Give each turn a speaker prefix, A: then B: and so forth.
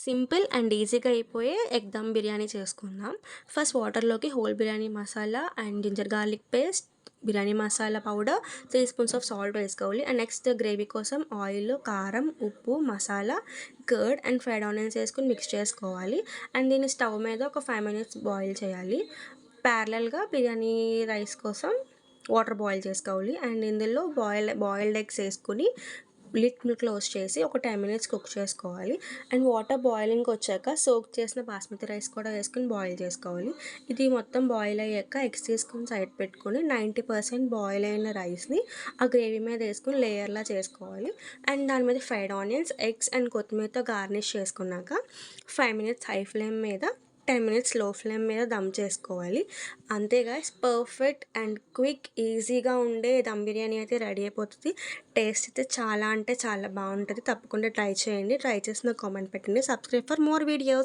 A: Simple and ఈజీగా అయిపోయే egg dum biryani చేసుకుందాం. ఫస్ట్ వాటర్‌లోకి whole biryani masala and ginger garlic paste, biryani masala powder, 3 spoons of salt వేసుకోవాలి. అండ్ నెక్స్ట్ గ్రేవీ కోసం ఆయిల్, కారం, ఉప్పు, masala, curd and fried onions వేసుకొని మిక్స్ చేసుకోవాలి. అండ్ దీన్ని స్టవ్ మీద ఒక 5 మినిట్స్ బాయిల్ చేయాలి. ప్యారలల్‌గా బిర్యానీ రైస్ కోసం వాటర్ బాయిల్ చేసుకోవాలి. అండ్ ఇందులో బాయిల్డ్ ఎగ్స్ వేసుకొని లిడ్ని క్లోజ్ చేసి ఒక 10 మినిట్స్ కుక్ చేసుకోవాలి. అండ్ వాటర్ బాయిలింగ్కి వచ్చాక సోక్ చేసిన బాస్మతి రైస్ కూడా వేసుకొని బాయిల్ చేసుకోవాలి. ఇది మొత్తం బాయిల్ అయ్యాక ఎగ్స్ తీసుకొని సైడ్ పెట్టుకొని 90% బాయిల్ అయిన రైస్ని ఆ గ్రేవీ మీద వేసుకొని లేయర్లా చేసుకోవాలి. అండ్ దాని మీద ఫ్రైడ్ ఆనియన్స్, ఎగ్స్ అండ్ కొత్తిమీరతో గార్నిష్ చేసుకున్నాక 5 మినిట్స్ హై ఫ్లేమ్ మీద, 10 మినిట్స్ లో ఫ్లేమ్ మీద దమ్ చేసుకోవాలి. అంతే గైస్, పర్ఫెక్ట్ అండ్ క్విక్ ఈజీగా ఉండే దమ్ బిర్యానీ అయితే రెడీ అయిపోతుంది. టేస్ట్ అయితే చాలా అంటే చాలా బాగుంటుంది. తప్పకుండా ట్రై చేయండి. ట్రై చేసి నాకు కామెంట్ పెట్టండి. Subscribe for more videos.